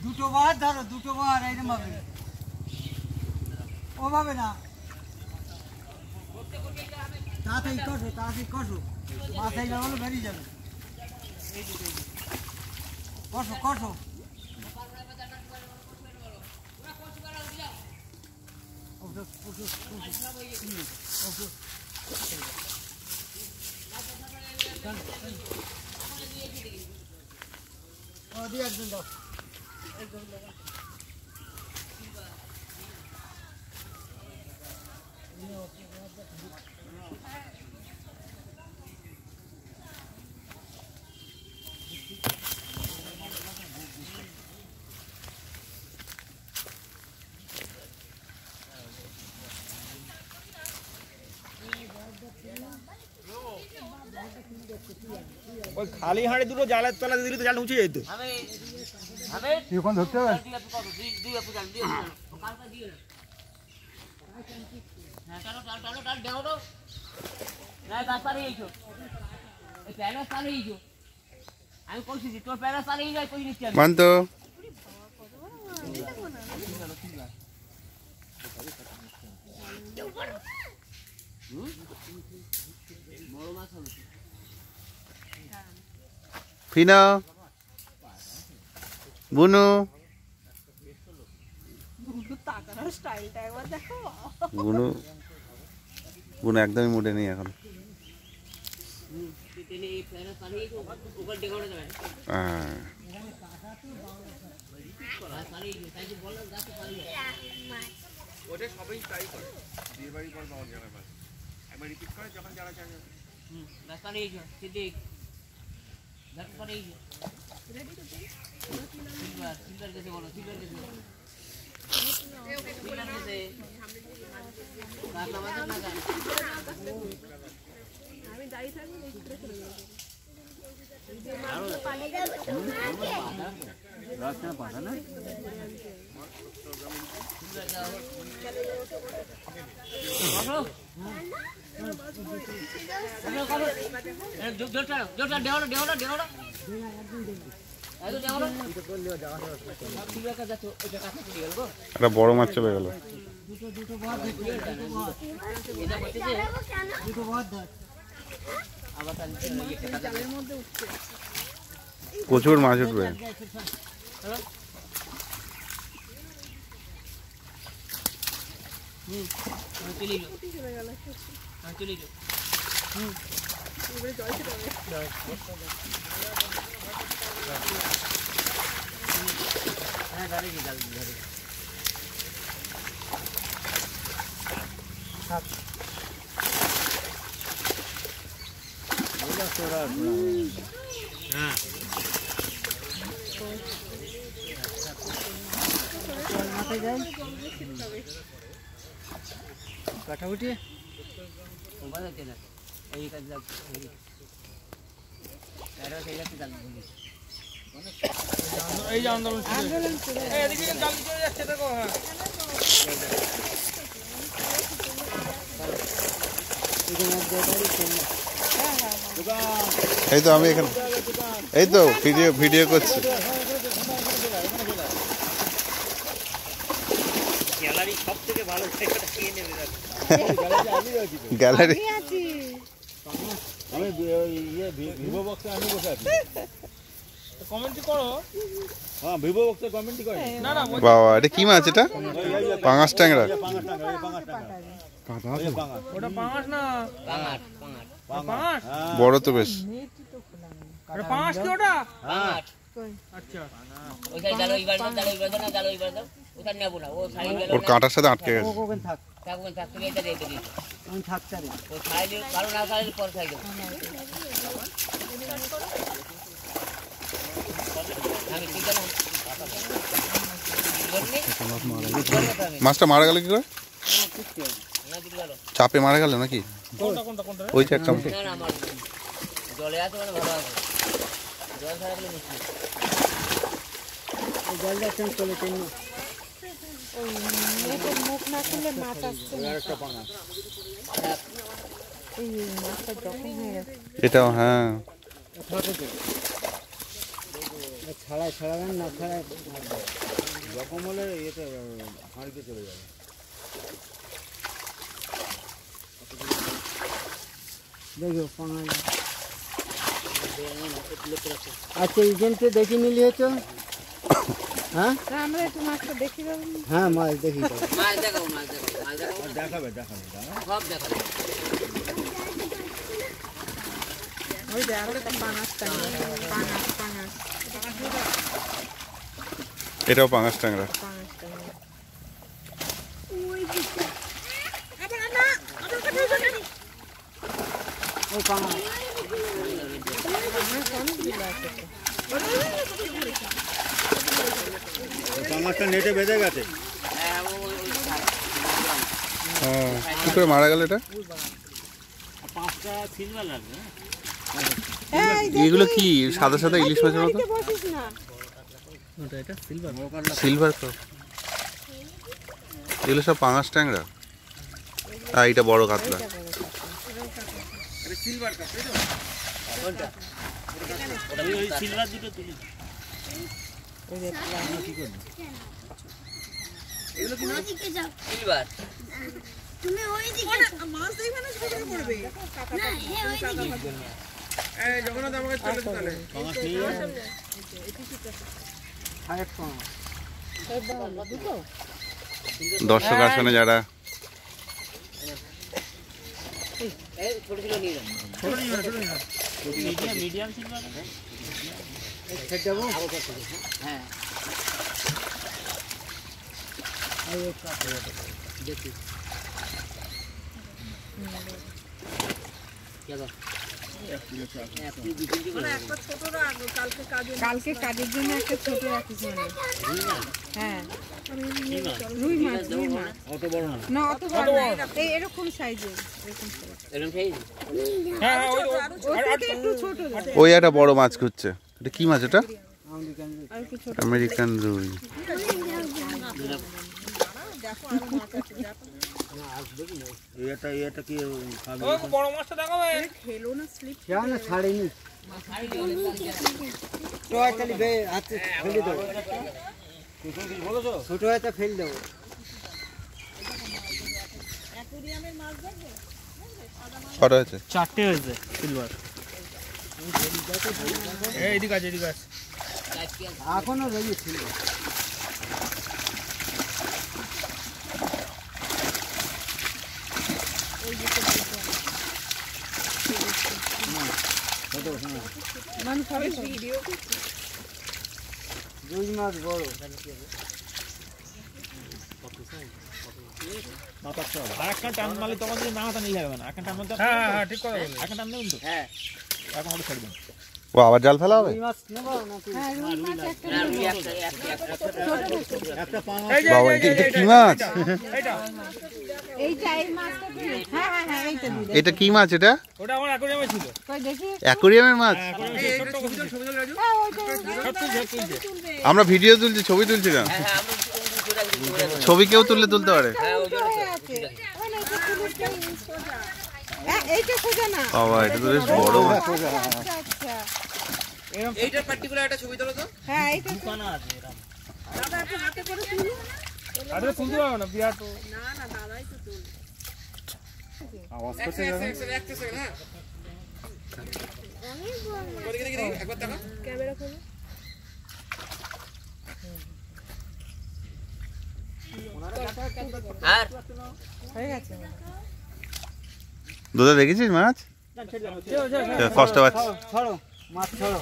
দুটো বার ধরো, দুটো বার এইরকম ভাবে, ওভাবে না, তাড়াতাড়ি কষো, তাড়াতাড়ি কষো, মাথায় লাগানো বেরিয়ে যাবে, কষো কষো। একজন দাও, ওই খালি হাঁড়ি দুটো জালের তলা দিলে তো জাল উঁচে যেত। এখন ধরতে হবে। মানতো ফিনা বুনু বুনু বুনু একদমই মুডে নেই এখন। ওটা সবাই তাই করে, বিয়ে বাড়ি পর পাওয়া যাবে না, একবার রিপিট করে যখন যারা চায়। আমি দাঁড়িয়ে থাকবো একটা বড় মাছ চেপে গেল। প্রচুর মাছ উঠবে। কাটা উঠিয়ে এই যে আন্দোলন এদিকে জাল চলে যাচ্ছে, দেখো। এই তো আমি এখানে, এই তো ভিডিও করছি। গ্যালারি সব থেকে ভালো জায়গাটা কে নেবে? গ্যালারি আমি ভিভো বক্সে আমি বসে আছি। কমেন্ট করো। হ্যাঁ, ভিভো বক্সে কমেন্ট করো। না না বাবা, এটা কি মাছ? এটা পাঙাশ ট্যাংরা। ওটা পাঙাশ না, পাঙাশ বড় তো বেশ। ওটা পাঙাশ কি? ওটা পাঙাশ। আচ্ছা, ওইখানে জাল ওইবার না, জাল ওইবার দাও। ওখানে নেব না, ও সাইড গেল। ওর কাঁটার সাথে আটকে গেছে। ওখানে থাক, থাকবেন, থাক, তুমি এটা রেখে দিও। আমি থাকতে পারি। ও সাইড ভালো না সাইড পর সাইড দাও। আমি ঠিক আছে। মাছটা মারা গেল কি করে? চাপে মারা গেল নাকি? ওই যে একটা জলে আছে মানে ভালো আছে, জল ছাড়া গেলে মুশকিল। জলটা চেঞ্জ করলে চেঞ্জ ওই নেটের মুখ না খুললে মাছ আসছে না। এই মাছটা জখম হয়ে গেছে। এটাও হ্যাঁ ছাড়াবেন না ছাড়াই রকম হলে এটা হাঁড়িতে চলে যাবে। দেখো পাঙাশ। আচ্ছা এজেন্টে দেখে নিলি হয়েছ? হ্যাঁ আমরা একটু মাছটা দেখি যাবো। হ্যাঁ মাছ দেখি মাছ দেখাও দেখাবে সব দেখাবে। ওই যে আরো একটা পাঙাশ টাঙা, পাঙাশ এটাও পাঙাশ ট্যাংরা। ওই পাঙাশ পাঙাশটা নেটে বেঁধে গেছে। হ্যাঁ কি করে মারা গেল এটা? এগুলো কি সাদা সাদা ইলিশ মাছের মতো? বসিস না। Silver cup. এগুলো সব পাঙাশ ট্যাংরা। আর এটা বড় কাতলা। সিলভার তুমি ওইদিকে মাছ দেখবে না ছোট করবে না হে ওইদিকে এই জগন্নাথ আমাকে চলে চলে পাঙাশ নিয়ে হাইট পাঙাশ। দর্শক আসনে যারা এই ছোট ছোট নিয়ে যান। মিডিয়াম সিলভার সেট যাবো। হ্যাঁ দেখি চলো একটা ছোট রাখ কালকে কাজে কালকে কাজের জন্য একটা ছোট রাখিস মানে। হ্যাঁ রুই মাছ অত বড় না। না অত বড় না, এই এরকম সাইজের, এরকম size। এরকম সাইজ। ওর থেকে একটু ছোট দেবে। ওই একটা বড় মাছ খুঁজছে। এটা কি মাছ এটা? আর একটু ছোট। আমেরিকান রুই। এটা কি খাবে? বড় মাছটা দেখাবে খেলো না স্লিপ কেন ছাড়েনি? তো তাহলে বে হাতে ফেলে দাও। ছোট হয়তো ফেল দাও। কটা হয়েছে? 4টে হয়েছে সিলভার। এইদিকে আছে এইদিকে আছে। এখনো রয়েছে ছিল। মানুষ হবে তো। রুই মাছ বড়। আর একটা টান মারলে তখন যদি না হাতা নিয়ে যাবে না। একটা টান মারতে হ্যাঁ ঠিক কথা বলে। একটা টান দেবেন তো? হ্যাঁ এখন ওটা ছেড়ে দিন। ও আবার জাল ফেলা হবে? রুই মাছ নেবো নাকি? হ্যাঁ রুই মাছ একটা না রুই একটা একটা পাঙাশ। বাবা এটা কি মাছ? এইটা এই মাছটা কি? হ্যাঁ হ্যাঁ হ্যাঁ এইটা দিই। এটা কি মাছ এটা? ওটা আমার অ্যাকোয়ারিয়ামে ছিল। কই দেখি। অ্যাকোরিয়ামের মাছ? হ্যাঁ ওইটা আমরা ভিডিও তুলছি, ছবি তুলছি কেন? হ্যাঁ হ্যাঁ আমরা ছবি কেউ তুলতে পারে। হ্যাঁ ওই জন্য হয়ে আছে। ওই না এটা পুলিশটা সোজা। হ্যাঁ এইটা সোজা না। বাবা এটা তো বেশ বড় মাছ। আচ্ছা আচ্ছা। এইটার পার্টিকুলার একটা ছবি তোলো তো হ্যাঁ এইটা কানা আছে এরকম। দাদা একটু হাতে করে তুলো আরে তুলতে পারবে না বিরাট। না না দাদাই তো তুল আওয়াজ এক সেকেন্ড হ্যাঁ দেখি একবার দেখা ক্যামেরা খোলো। আর হয়ে গেছে। দুধে দেখেছিস মাছ? কষ্ট পাচ্ছি। ছাড়ো মাছ ছাড়ো।